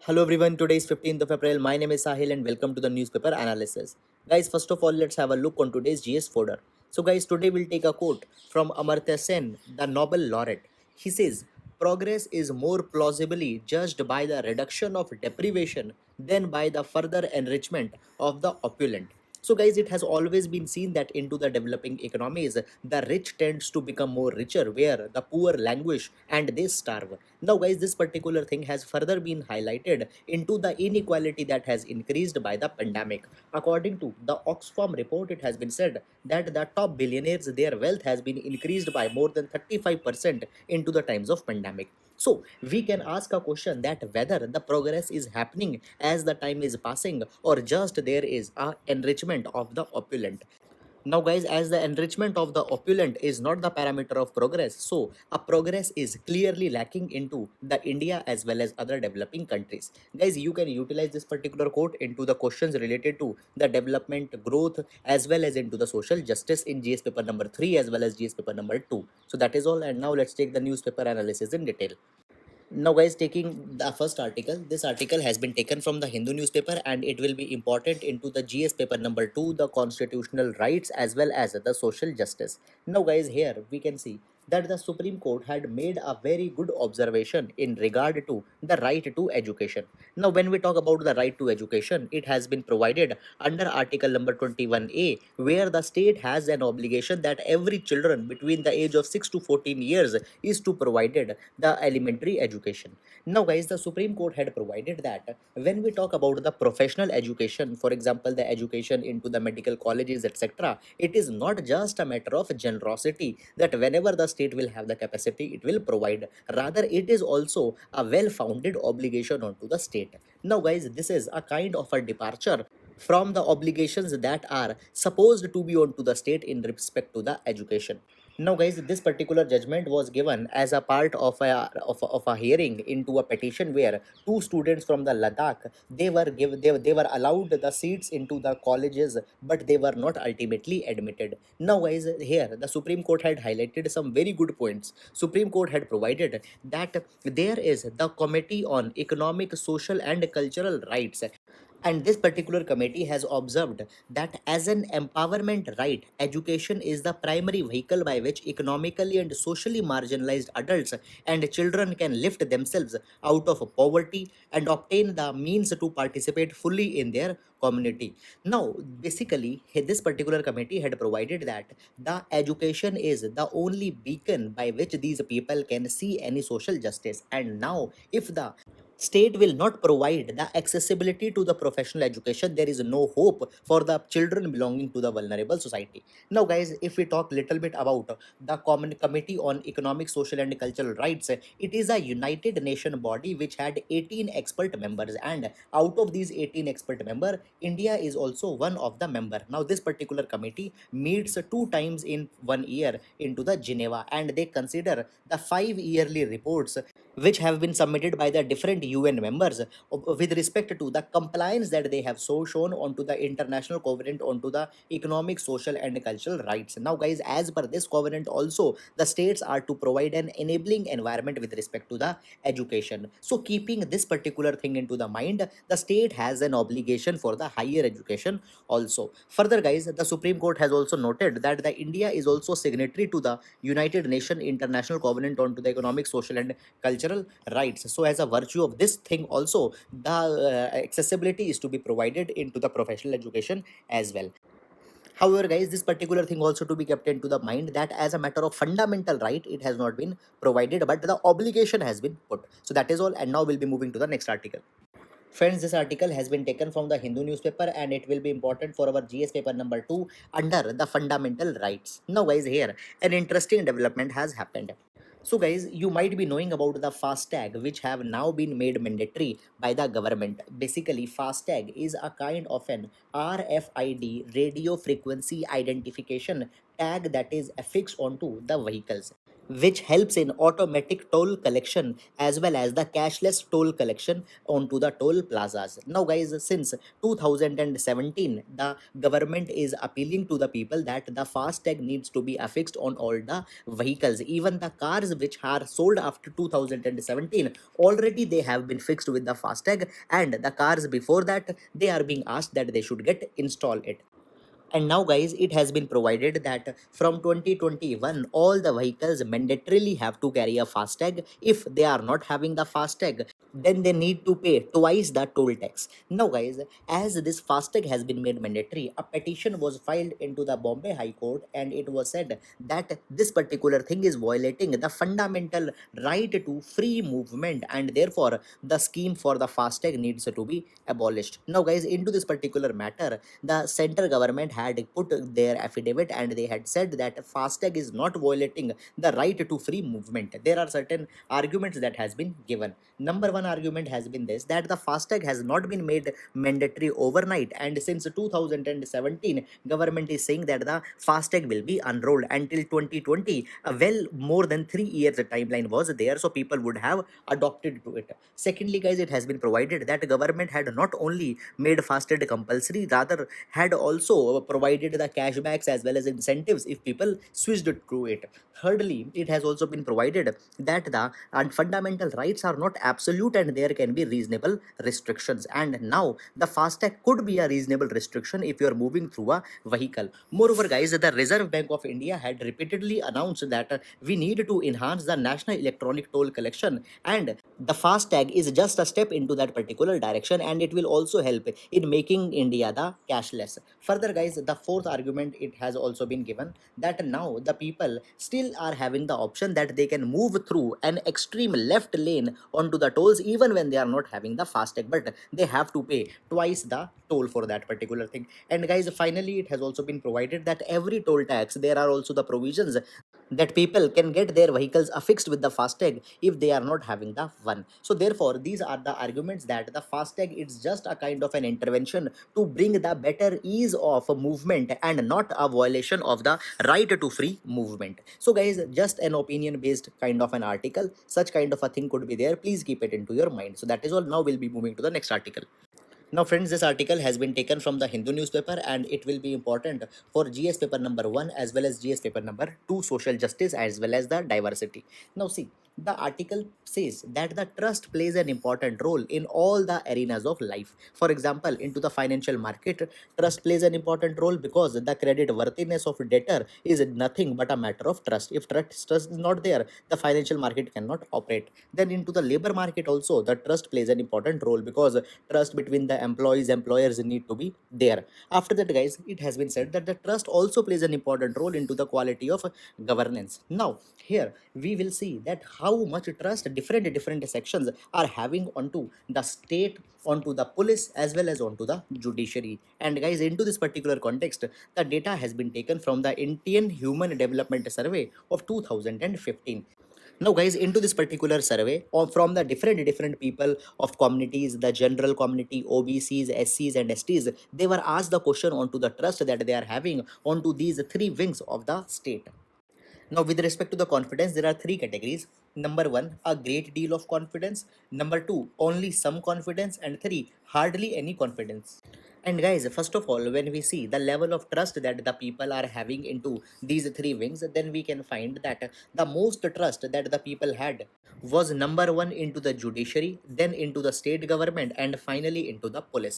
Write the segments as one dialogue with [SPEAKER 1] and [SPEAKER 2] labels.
[SPEAKER 1] Hello everyone, today is 15th of April. My name is Sahil and welcome to the newspaper analysis. Guys, first of all, let's have a look on today's GS folder. So guys, today we'll take a quote from Amartya Sen, the Nobel laureate. He says, progress is more plausibly judged by the reduction of deprivation than by the further enrichment of the opulent. So guys, it has always been seen that into the developing economies, the rich tends to become more richer, where the poor languish and they starve. Now, guys, this particular thing has further been highlighted into the inequality that has increased by the pandemic. According to the Oxfam report, it has been said that the top billionaires, their wealth has been increased by more than 35% into the times of pandemic. So we can ask a question that whether the progress is happening as the time is passing or just there is a enrichment of the opulent. Now, guys, as the enrichment of the opulent is not the parameter of progress, so a progress is clearly lacking into the India as well as other developing countries. Guys, you can utilize this particular quote into the questions related to the development growth as well as into the social justice in GS paper number 3 as well as GS paper number 2. So that is all, and now let's take the newspaper analysis in detail. Now, guys, taking the first article, this article has been taken from the Hindu newspaper and it will be important into the GS paper number 2, the constitutional rights as well as the social justice. Now, guys, here we can see that the Supreme Court had made a very good observation in regard to the right to education. Now, when we talk about the right to education, it has been provided under Article number 21A, where the state has an obligation that every children between the age of 6 to 14 years is to provided the elementary education. Now, guys, the Supreme Court had provided that when we talk about the professional education, for example, the education into the medical colleges, etc., it is not just a matter of generosity that whenever the state will have the capacity, it will provide. Rather, it is also a well founded obligation onto the state. Now, guys, this is a kind of a departure from the obligations that are supposed to be onto the state in respect to the education. Now, guys, this particular judgment was given as a part of a hearing into a petition where two students from the Ladakh, they were allowed the seats into the colleges, but they were not ultimately admitted. Now, guys, here the Supreme Court had highlighted some very good points. Supreme Court had provided that there is the Committee on Economic, Social and Cultural Rights, and this particular committee has observed that as an empowerment right, education is the primary vehicle by which economically and socially marginalized adults and children can lift themselves out of poverty and obtain the means to participate fully in their community. Now, basically, this particular committee had provided that the education is the only beacon by which these people can see any social justice. And now, if the state will not provide the accessibility to the professional education, there is no hope for the children belonging to the vulnerable society. Now, guys, if we talk little bit about the common committee on economic, social and cultural rights, it is a united nation body which had 18 expert members, and out of these 18 expert member, India is also one of the member. Now, this particular committee meets two times in 1 year into the Geneva, and they consider the 5 yearly reports which have been submitted by the different UN members with respect to the compliance that they have so shown onto the international covenant onto the economic, social and cultural rights. Now, guys, as per this covenant also, the states are to provide an enabling environment with respect to the education. So keeping this particular thing into the mind, the state has an obligation for the higher education also. Further, guys, the Supreme Court has also noted that the India is also signatory to the United Nations International Covenant onto the economic, social and cultural rights. So as a virtue of this thing also, the accessibility is to be provided into the professional education as well. However, guys, this particular thing also to be kept into the mind that as a matter of fundamental right, it has not been provided, but the obligation has been put. So that is all, and now we'll be moving to the next article. Friends, this article has been taken from the Hindu newspaper and it will be important for our GS paper number 2 under the fundamental rights. Now, guys, here an interesting development has happened. So, guys, you might be knowing about the FASTag, which have now been made mandatory by the government. Basically, FASTag is a kind of an RFID, radio frequency identification tag, that is affixed onto the vehicles. which helps in automatic toll collection as well as the cashless toll collection onto the toll plazas. Now, guys, since 2017, the government is appealing to the people that the FASTag needs to be affixed on all the vehicles. Even the cars which are sold after 2017, already they have been fixed with the FASTag, and the cars before that, they are being asked that they should get install it. And now, guys, it has been provided that from 2021, all the vehicles mandatorily have to carry a FASTag. If they are not having the FASTag, then they need to pay twice the toll tax. Now, guys, as this FASTag has been made mandatory, a petition was filed into the Bombay High Court, and it was said that this particular thing is violating the fundamental right to free movement, and therefore the scheme for the FASTag needs to be abolished. Now, guys, into this particular matter, the central government had put their affidavit, and they had said that FASTag is not violating the right to free movement. There are certain arguments that has been given. Number one argument has been this, that the FASTag has not been made mandatory overnight, and since 2017, government is saying that the FASTag will be unrolled until 2020. Well, more than 3 years timeline was there, so people would have adopted to it. Secondly, guys, it has been provided that government had not only made FASTag compulsory, rather had also provided the cashbacks as well as incentives if people switched to it. Thirdly, it has also been provided that the fundamental rights are not absolute and there can be reasonable restrictions. And now the FASTag could be a reasonable restriction if you are moving through a vehicle. Moreover, guys, the Reserve Bank of India had repeatedly announced that we need to enhance the national electronic toll collection, and the FASTag is just a step into that particular direction, and it will also help in making India the cashless. Further, guys, the fourth argument it has also been given that now the people still are having the option that they can move through an extreme left lane onto the tolls even when they are not having the FASTag, but they have to pay twice the toll for that particular thing. And guys, finally, it has also been provided that every toll tax, there are also the provisions that people can get their vehicles affixed with the FASTag if they are not having the one. So therefore, these are the arguments that the FASTag is just a kind of an intervention to bring the better ease of movement and not a violation of the right to free movement. So guys, just an opinion based kind of an article, such kind of a thing could be there. Please keep it into your mind. So that is all. Now we'll be moving to the next article. Now, friends, this article has been taken from the Hindu newspaper, and it will be important for GS paper number 1 as well as GS paper number 2, social justice as well as the diversity. Now, see, the article says that the trust plays an important role in all the arenas of life. For example, into the financial market, trust plays an important role because the credit worthiness of debtor is nothing but a matter of trust. If trust is not there, the financial market cannot operate. Then into the labor market also, the trust plays an important role because trust between the employees employers need to be there. After that, guys, it has been said that the trust also plays an important role into the quality of governance. Now here we will see that how much trust different sections are having onto the state, onto the police as well as onto the judiciary. And guys, into this particular context, the data has been taken from the Indian Human Development Survey of 2015. Now, guys, into this particular survey or from the different people of communities, the general community, OBCs, SCs and STs, they were asked the question onto the trust that they are having onto these three wings of the state. Now, with respect to the confidence, there are three categories. Number one, a great deal of confidence. Number two, only some confidence. And three, hardly any confidence. And guys, first of all, when we see the level of trust that the people are having into these three wings, then we can find that the most trust that the people had was number one into the judiciary, then into the state government, and finally into the police.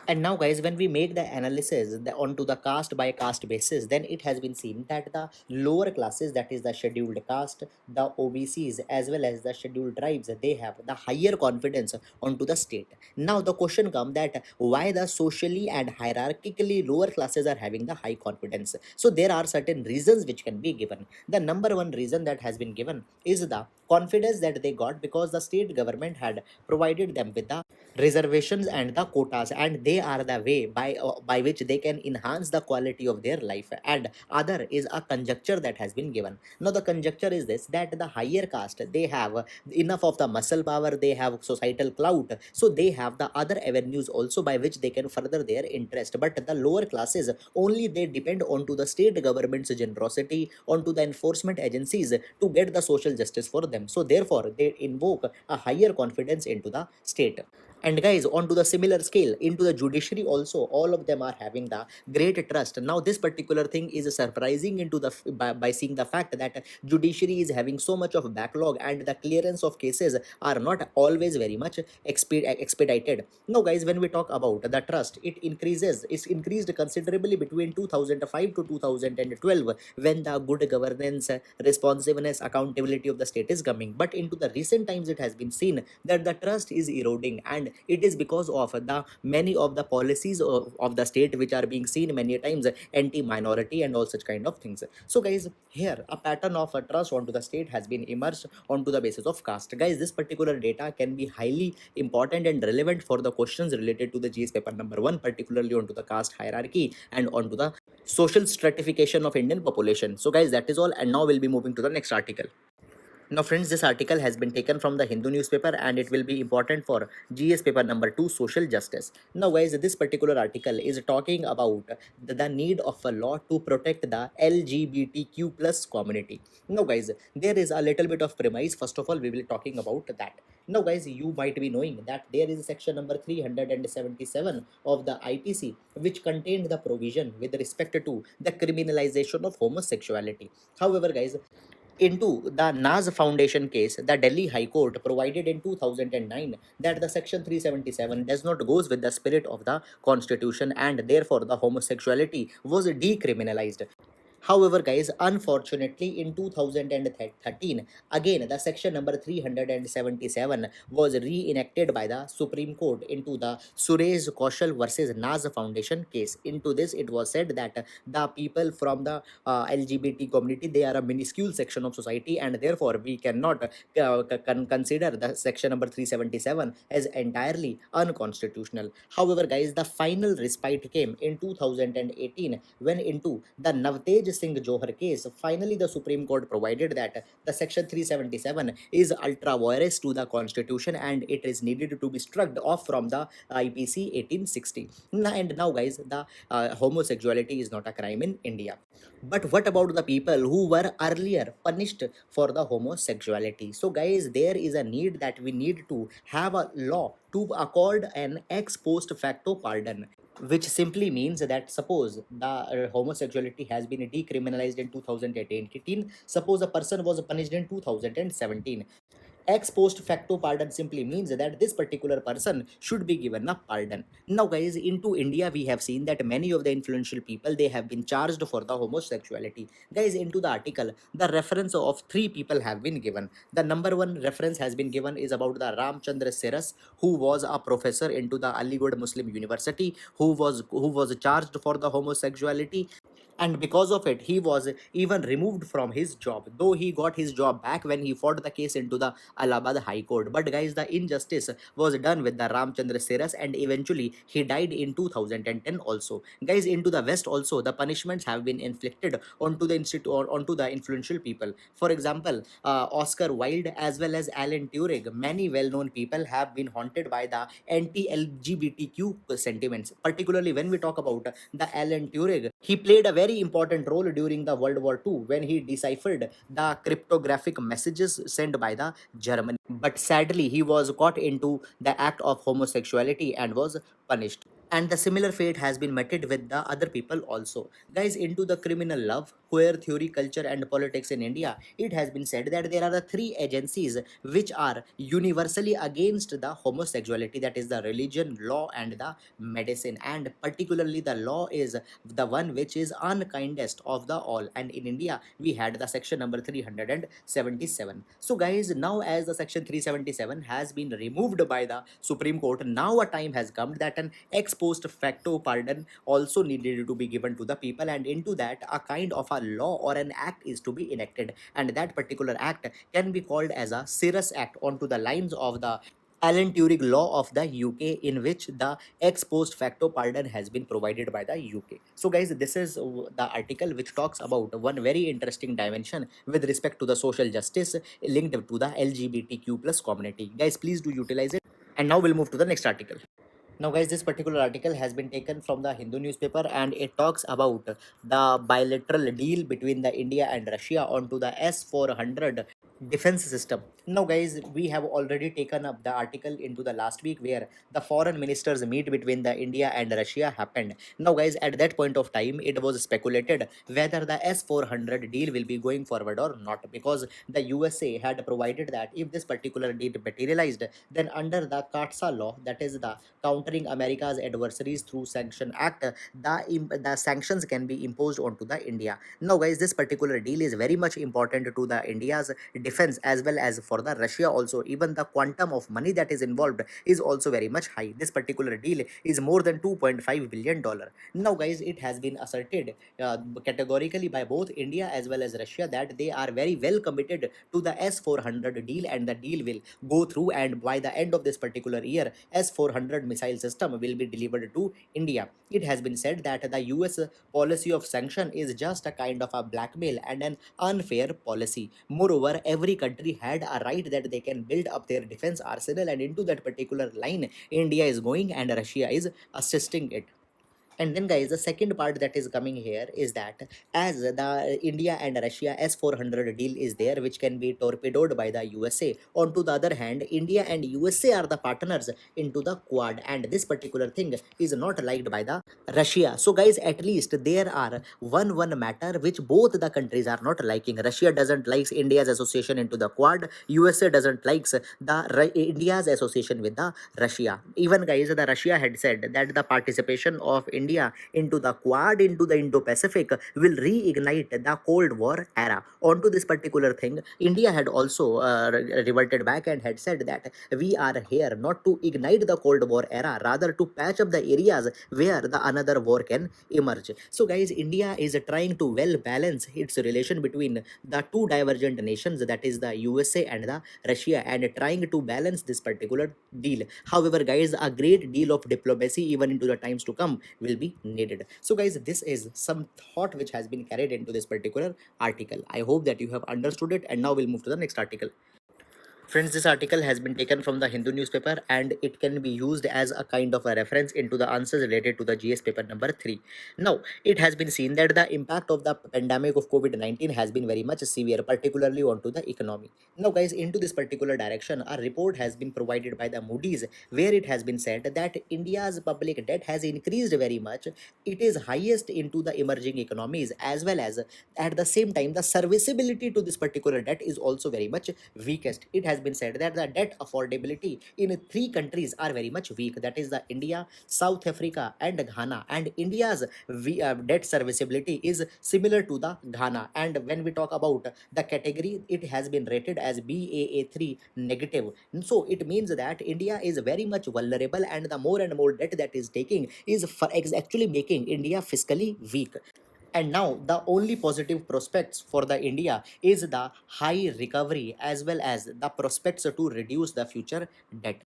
[SPEAKER 1] And now, guys, when we make the analysis onto the caste by caste basis, then it has been seen that the lower classes, that is the scheduled caste, the OBCs, as well as the scheduled tribes, they have the higher confidence onto the state. Now, the question comes that why the socially and hierarchically lower classes are having the high confidence. So there are certain reasons which can be given. The number one reason that has been given is the confidence that they got because the state government had provided them with the reservations and the quotas, and they are the way by which they can enhance the quality of their life. And other is a conjecture that has been given. Now the conjecture is this, that the higher caste, they have enough of the muscle power, they have societal clout, so they have the other avenues also by which they can further their interest. But the lower classes, only they depend onto the state government's generosity, onto the enforcement agencies to get the social justice for them. So therefore they invoke a higher confidence into the state. And guys, on to the similar scale, into the judiciary also, all of them are having the great trust. Now this particular thing is surprising into the by seeing the fact that judiciary is having so much of backlog, and the clearance of cases are not always very much expedited. Now guys, when we talk about the trust, it's increased considerably between 2005 to 2012, when the good governance, responsiveness, accountability of the state is coming. But into the recent times, it has been seen that the trust is eroding, and it is because of the many of the policies of the state which are being seen many times anti-minority and all such kind of things. So guys, here a pattern of trust onto the state has been emerged onto the basis of caste. Guys, this particular data can be highly important and relevant for the questions related to the GS paper number 1, particularly onto the caste hierarchy and onto the social stratification of Indian population. So guys, that is all, and now we'll be moving to the next article. Now friends, this article has been taken from the Hindu newspaper, and it will be important for GS paper number 2, social justice. Now guys, this particular article is talking about the need of a law to protect the LGBTQ plus community. Now guys, there is a little bit of premise. First of all, we will be talking about that. Now guys, you might be knowing that there is section number 377 of the IPC which contained the provision with respect to the criminalization of homosexuality. However guys, into the Naz Foundation case, the Delhi High Court provided in 2009 that the Section 377 does not goes with the spirit of the Constitution, and therefore the homosexuality was decriminalized. However, guys, unfortunately, in 2013, again, the section number 377 was reenacted by the Supreme Court into the Suresh Kaushal versus Naz Foundation case. Into this, it was said that the people from the LGBT community, they are a minuscule section of society, and therefore we cannot consider the section number 377 as entirely unconstitutional. However, guys, the final respite came in 2018 when into the Navtej Singh Johar case, finally the Supreme Court provided that the section 377 is ultra virus to the constitution, and it is needed to be struck off from the IPC 1860. And now guys, the homosexuality is not a crime in India. But what about the people who were earlier punished for the homosexuality? So guys, there is a need that we need to have a law to accord an ex post facto pardon, which simply means that suppose the homosexuality has been decriminalized in 2018, suppose a person was punished in 2017. Ex post facto pardon simply means that this particular person should be given a pardon. Now guys, into India we have seen that many of the influential people, they have been charged for the homosexuality. Guys, into the article, the reference of three people have been given. The number one reference has been given is about the Ramchandra Seras, who was a professor into the Aligarh Muslim University, who was charged for the homosexuality, and because of it he was even removed from his job, though he got his job back when he fought the case into the Allahabad High Court. But guys, the injustice was done with the Ramchandra Seras, and eventually he died in 2010 also. Guys, into the west also, the punishments have been inflicted onto the onto the influential people. For example, Oscar Wilde as well as Alan Turing, many well-known people have been haunted by the anti-LGBTQ sentiments. Particularly when we talk about the Alan Turing, he played a very important role during the World War II when he deciphered the cryptographic messages sent by the Germany. But sadly, he was caught into the act of homosexuality and was punished. And the similar fate has been meted with the other people also. Guys, into the criminal love, queer theory, culture, and politics in India, it has been said that there are the three agencies which are universally against the homosexuality, that is the religion, law, and the medicine. And particularly, the law is the one which is unkindest of the all. And in India, we had the section number 377. So, guys, now as the section 377 has been removed by the Supreme Court, now a time has come that an ex post facto pardon also needed to be given to the people, and into that a kind of a law or an act is to be enacted, and that particular act can be called as a Cirrus Act onto the lines of the Alan Turing law of the UK, in which the ex post facto pardon has been provided by the UK. So, guys, this is the article which talks about one very interesting dimension with respect to the social justice linked to the LGBTQ plus community. Guys, please do utilize it. And now we'll move to the next article. Now, guys, this particular article has been taken from the Hindu newspaper, and it talks about the bilateral deal between the India and Russia onto the S-400 defense system. Now, guys, we have already taken up the article into the last week where the foreign ministers meet between the India and Russia happened. Now, guys, at that point of time, it was speculated whether the S-400 deal will be going forward or not, because the USA had provided that if this particular deal materialized, then under the CAATSA law, that is the Countering America's Adversaries Through Sanction Act, the sanctions can be imposed onto the India. Now, guys, this particular deal is very much important to the India's defense as well as for the Russia also. Even the quantum of money that is involved is also very much high. This particular deal is more than $2.5 billion. Now, guys, it has been asserted categorically by both India as well as Russia that they are very well committed to the S-400 deal, and the deal will go through, and by the end of this particular year, S-400 missile system will be delivered to India. It has been said that the US policy of sanction is just a kind of a blackmail and an unfair policy. Moreover, every country had a right that they can build up their defense arsenal, and into that particular line, India is going and Russia is assisting it. And then, guys, the second part that is coming here is that as the India and Russia S-400 deal is there, which can be torpedoed by the USA. On to the other hand, India and USA are the partners into the Quad, and this particular thing is not liked by the Russia. So, guys, at least there are one matter which both the countries are not liking. Russia doesn't like India's association into the Quad. USA doesn't likes the India's association with the Russia. Even, guys, the Russia had said that the participation of India into the Quad, into the Indo-Pacific, will reignite the Cold War era. Onto this particular thing, India had also reverted back and had said that we are here not to ignite the Cold War era, rather to patch up the areas where the another war can emerge. So, guys, India is trying to well balance its relation between the two divergent nations, that is the USA and the Russia, and trying to balance this particular deal. However, guys, a great deal of diplomacy even into the times to come will be needed. So, guys, this is some thought which has been carried into this particular article. I hope that you have understood it, and now we'll move to the next article. Friends, this article has been taken from the Hindu newspaper, and it can be used as a kind of a reference into the answers related to the GS paper number 3. Now, it has been seen that the impact of the pandemic of COVID-19 has been very much severe, particularly onto the economy. Now, guys, into this particular direction, a report has been provided by the Moody's, where it has been said that India's public debt has increased very much. It is highest into the emerging economies, as well as at the same time the serviceability to this particular debt is also very much weakest. It has been said that the debt affordability in three countries are very much weak, that is the India, South Africa and Ghana, and India's debt serviceability is similar to the Ghana. And when we talk about the category, it has been rated as Baa3 negative. So it means that India is very much vulnerable, and the more and more debt that is taking is actually making India fiscally weak. And now the only positive prospects for the India is the high recovery as well as the prospects to reduce the future debt.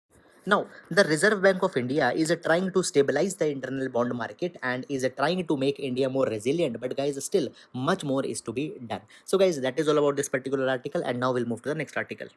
[SPEAKER 1] Now, the Reserve Bank of India is trying to stabilize the internal bond market and is trying to make India more resilient. But, guys, still much more is to be done. So, guys, that is all about this particular article, and now we'll move to the next article.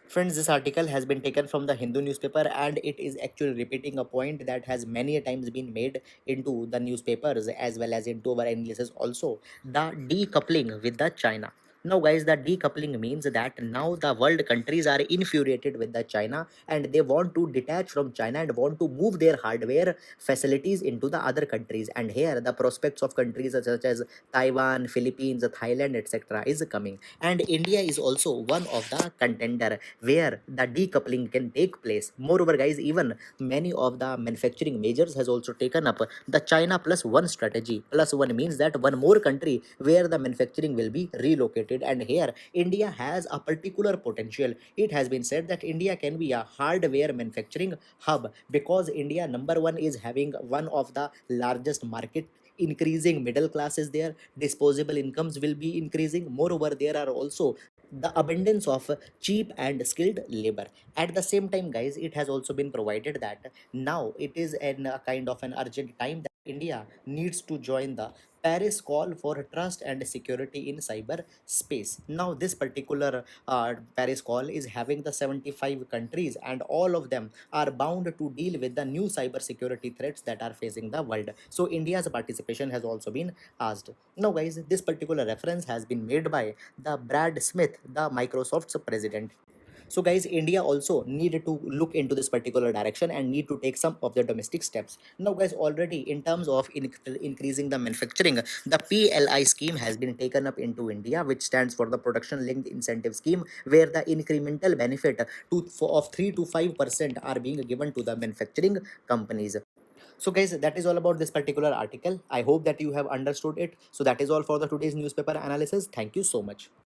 [SPEAKER 1] Friends, this article has been taken from the Hindu newspaper, and it is actually repeating a point that has many a times been made into the newspapers as well as into our analysis also: the decoupling with the China. Now, guys, the decoupling means that now the world countries are infuriated with the China, and they want to detach from China and want to move their hardware facilities into the other countries. And here the prospects of countries such as Taiwan, Philippines, Thailand, etc. is coming. And India is also one of the contender where the decoupling can take place. Moreover, guys, even many of the manufacturing majors has also taken up the China plus one strategy. Plus one means that one more country where the manufacturing will be relocated, and here India has a particular potential. It has been said that India can be a hardware manufacturing hub because India, number one, is having one of the largest market. Increasing middle class is there, disposable incomes will be increasing. Moreover, there are also the abundance of cheap and skilled labor. At the same time, guys, it has also been provided that now it is in a kind of an urgent time that India needs to join the Paris call for trust and security in cyber space. Now, this particular Paris call is having the 75 countries, and all of them are bound to deal with the new cyber security threats that are facing the world. So, India's participation has also been asked. Now, guys, this particular reference has been made by the Brad Smith, the Microsoft's president. So, guys, India also needed to look into this particular direction and need to take some of the domestic steps. Now, guys, already in terms of increasing the manufacturing, the PLI scheme has been taken up into India, which stands for the Production Linked Incentive Scheme, where the incremental benefit of 3 to 5% are being given to the manufacturing companies. So, guys, that is all about this particular article. I hope that you have understood it. So that is all for the today's newspaper analysis. Thank you so much.